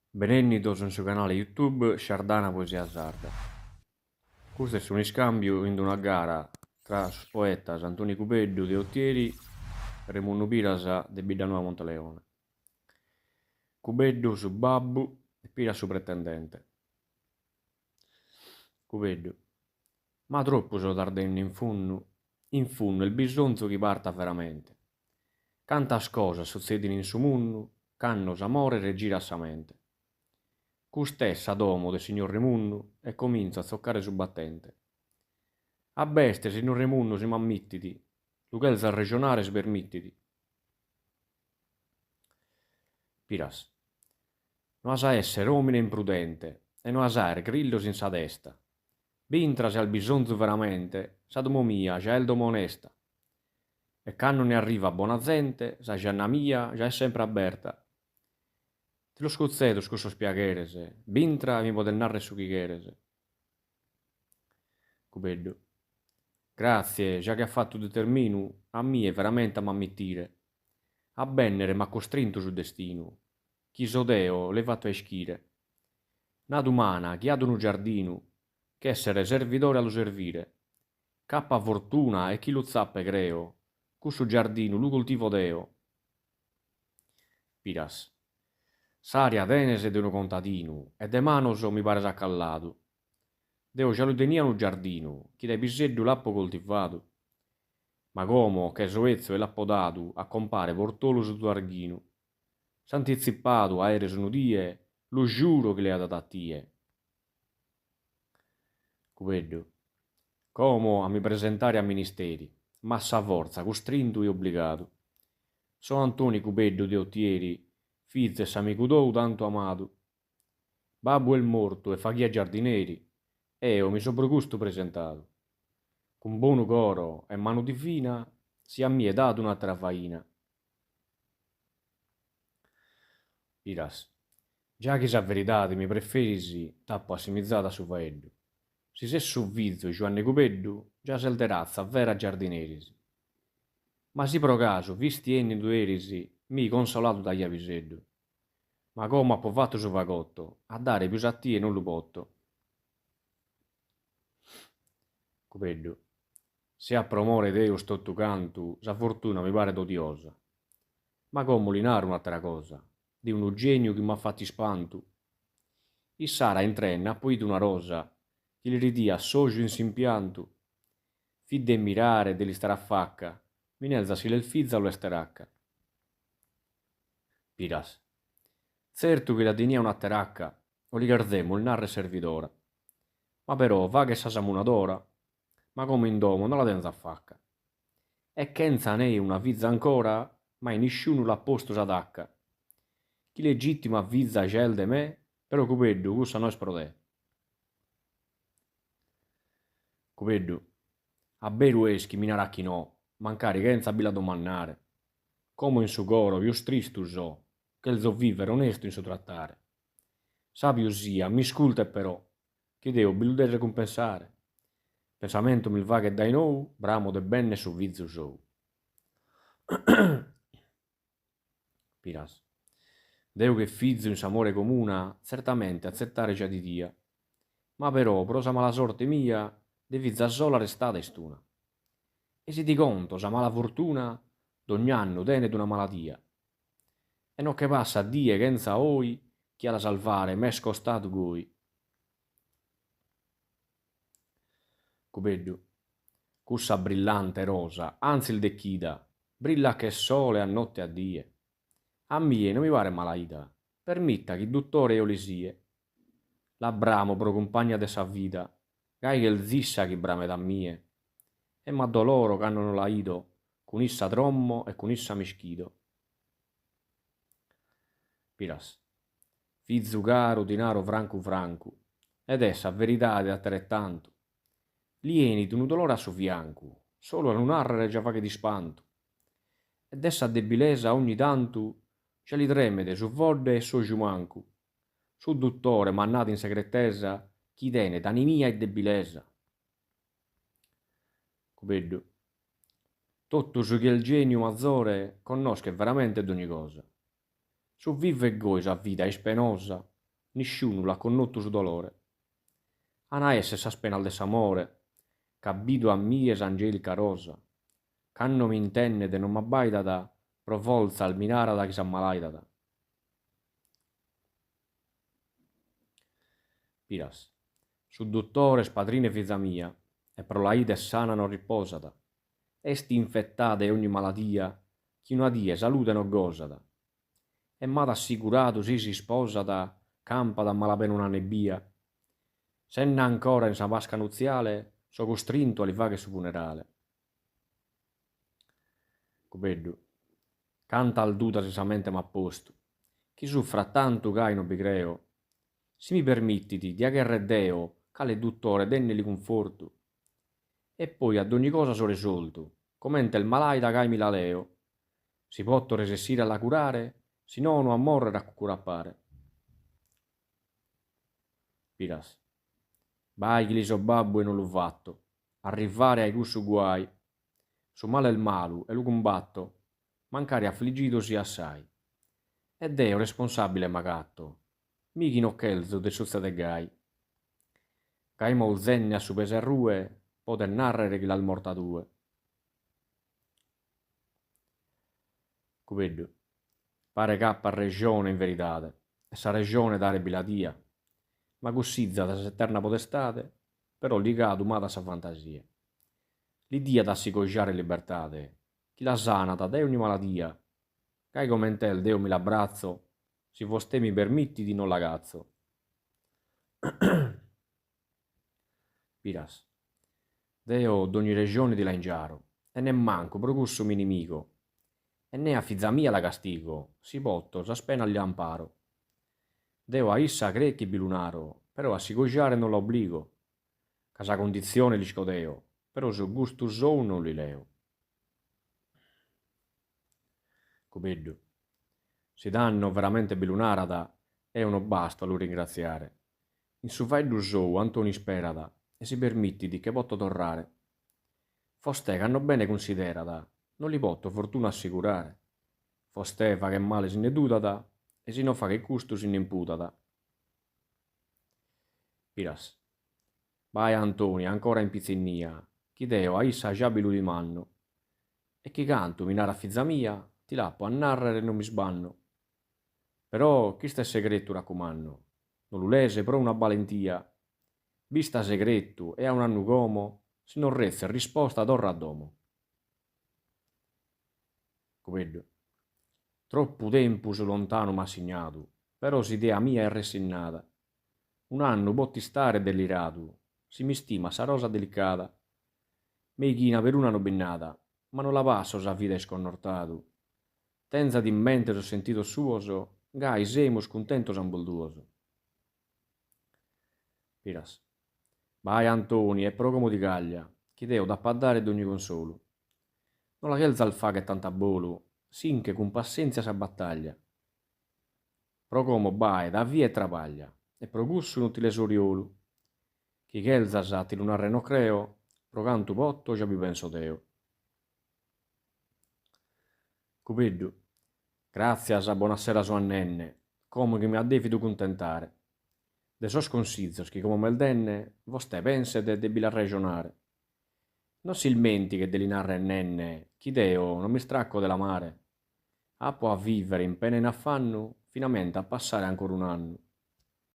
Benvenuto sul suo canale YouTube Sciardana Poesia Sarda. Questo è un scambio in una gara tra poetas Antoni Cubeddu de Ottieri e Raimundo Piras de Biddanova Monteleone. Cubeddu su babbu e Piras su pretendente. Cubeddu. Ma troppo so tardendo in funno il bisonzo chi parta veramente. Cantas cosas succedono in su munnu, cannos amore regira sa mente. Custessa domo de signor Remunnu e comincia a zoccare su battente. A bestia, signor Remunnu, si mammittiti, lu ch'els a regionare spermittiti. Piras. Non sa essere omine imprudente, e non sa grillos in sa testa. Bintra se al bisonzo veramente, sa domo mia, già el domo onesta. E quando ne arriva buona gente, sa gianna mia, già è sempre aperta. Ti lo scuzzeto, scusso spiagherese, bintra mi poter narre su chigherese. Cubeddu. Grazie, già che ha fatto determinu, a mie veramente a m'ammittire. A bennere m'ha costrinto sul destino. Chi sodeo, levato a eschire. Nada umana, chi ad un giardino, che essere servitore allo servire. Cappa fortuna e chi lo zappe creo, cussu giardino lu coltivo deo. Piras. Saria denese de uno contadino, e de manoso mi pare s'accallado. Deo già lo tenia no giardino, chi dai piseddu l'appo coltivato. Ma como che soezzo e l'appodato a compare portolo su tuo arghino. S'antizippato a ere sonudie, lo giuro che le ha dato a tie. Cupeddu. Como a mi presentare a ministeri, ma sa forza, costrinto e obbligato. Sono Antoni Cupeddu de Ottieri, figlio e s'amico tou tanto amato. Babbo è morto e fa chi a giardineri, eo mi so per gusto presentato. Con buono coro e mano divina, si a mie dato un'altra faina. Piras. Già che sa verità mi preferisi tappo assimizzata su faeddu. Si se su vizio Giovanni Cupeddu, già se terrazza vera giardinerisi. Ma si pro caso, visti enni tu erisi, mi consolato dagli aviseddu. Ma come ha fatto su fagotto, a dare più sattie non lo potto. Cupeddu. Se a promore Deo sto tu cantu, sa fortuna mi pare odiosa. Ma come linare un'altra cosa, di un genio che m'ha fatti spantu. I Sara in trenna ha poi una rosa, che gli ridia soggio in simpiantu. Fidde mirare degli stare a facca, minelza si il fizza lo esteracca. Piras. Certo che la denia una teracca, o li gardemo il narre servidora. Ma però va che sa samunadora, ma come in domo non la tenza a facca. E Kenza ne è una vizza ancora, ma in nisciuno l'ha posto s'adacca. Chi legittima vizza gel de me, però cupeddu cussa no esprodè. Cupeddu. A beru eschi minaracchi no, mancari Kenza abila domannare. Come in su coro, più tristu so, che il so vivere onesto in suo trattare. Sapio sia, mi sculta però, che devo bilude recompensare. Pensamento mi va che dai nou, bramo de benne su vizio sou. Piras. Deo che fizzo in s'amore comuna, certamente accettare già di dia. Ma però, prosa mala sorte mia, de vizza sola restata estuna. E si di conto, sa mala fortuna, d'ogni anno tene d'una maladia. E non che passa a die che enza oi, chi ha da salvare, m'è scostato goi. Cupeddu. Cussa brillante rosa, anzi il decchida, brilla che sole a notte a die. A mie non mi pare malaida, permitta che dottore io li sie. La bramo pro compagna de sa vita, gai che il zissa che brame da mie. E ma doloro che non la ido, con issa trommo e con issa mischido. Piras. Fizzu caro, dinaro francu francu, ed essa verità altrettanto. Lieni d'un dolore a suo fianco, solo a non arrere già fa che di spanto. Ed essa debilesa ogni tanto, ce li tremede su vodde e su giumancu. Su dottore, mannato in segretezza, chi tene d'animia e debilesa. Cupeddu. Tutto su che il genio maggiore conosce veramente d'ogni cosa. Su vive e goisa vita è spenosa, nisciuno l'ha connotto su dolore. Ana esse s'aspena al desamore, c'abbido a mies angelica rosa, c'anno mi intenne de non m'abbaida da, pro volza al minara da chi s'ammalaida da. Piras. Su dottore spadrine fiza mia, e pro la ide sana non riposata. Esti infettata e ogni maladia, chi una die salute non gosata. E m'ha assicurato si sposata, campa da malapena una nebbia. Se n'è ancora in sa vasca nuziale, so costrinto a li fare su funerale. Cupeddu. Canta al duta sesamente m'ha posto. Chi soffra tanto gai non vi creo. Se mi permittiti, di agherre Deo, cale dottore, denneli conforto. E poi ad ogni cosa so risolto, commente il malaita gai mi la leo. Si potto resessire alla curare, si no a morrere a curapare. Piras. Vai chi li so babbo e non l'ho fatto. Arrivare ai cussu guai. Su male il malu e lo combatto. Mancare affliggito sia assai. E Deo responsabile magatto. Michi no chelzo de suzza de gai. Caimo zenne a su peserrue, poter narrere chi l'al morta due. Cupeddu. Pare cappa a regione in veritade, e sa regione darebbe la dia, ma cussizza da s'eterna potestate, però ligatu ma da sa fantasia. L'idea da si cogiare libertate, chi la sana da de ogni maladia, cai comentel Deo mi l'abbraczo, si vostè mi permitti di non lagazzo. Piras. Deo d'ogni regione di la ingiaro, e ne manco pro cussu mi nemico, e ne a fizza mia la castigo, si potto, s'aspena gli amparo. Deo a issa crecchi bilunaro, però a si cogiare non la obbligo, ca sa condizione li scodeo, però su gustu sou non li leo. Cupeddu. Si danno veramente bilunarada, e non basta lo ringraziare. In su faeddu sou Antoni sperada, e si permitti di che potto torrare. Fostè che hanno bene considerata, non li potto fortuna assicurare. Fostè fa che male si ne dudata, e si non fa che custo si ne imputata. Piras. Vai Antoni, ancora in pizzinnia, chi deo a issa già bilu di manno. E chi canto minare a fizza mia, ti lappo a narrare e non mi sbanno. Però chi sta segreto raccomanno, non lo lese però una valentia. Vista segreto e a un anno como, si non rezza risposta d'orra a domo. Cupeddu. Troppo tempo su lontano m'ha segnato, però s'idea mia è resignata. Un anno potti stare delirato, si mi stima sa rosa delicata. Meichina per una nobinnata, ma non la passo sa vita è sconnortato. Tenza di mente so sentito suoso, gai semo scontento sambolduoso. Piras. Vai Antoni, è pro come di caglia, chi deo da paddare d'ogni consolo. Non la chelza al fa che tanta bolo, sinche con pazienza sa battaglia. Pro como bai da via e trabaglia, e pro gussu inutile soriolu. Chi chelza sa ti lunarre no creo, pro cantu potto già mi penso teo. Cupeddu. Grazias a buonasera so annenne, come che mi ha devido contentare. De sos consiglios che come mel denne, vostè pense de debila ragionare. Non si ilmenti che delinarre nenne, chi deo non mi stracco della mare. Appo a vivere in pena e in affanno, finamente a passare ancora un anno.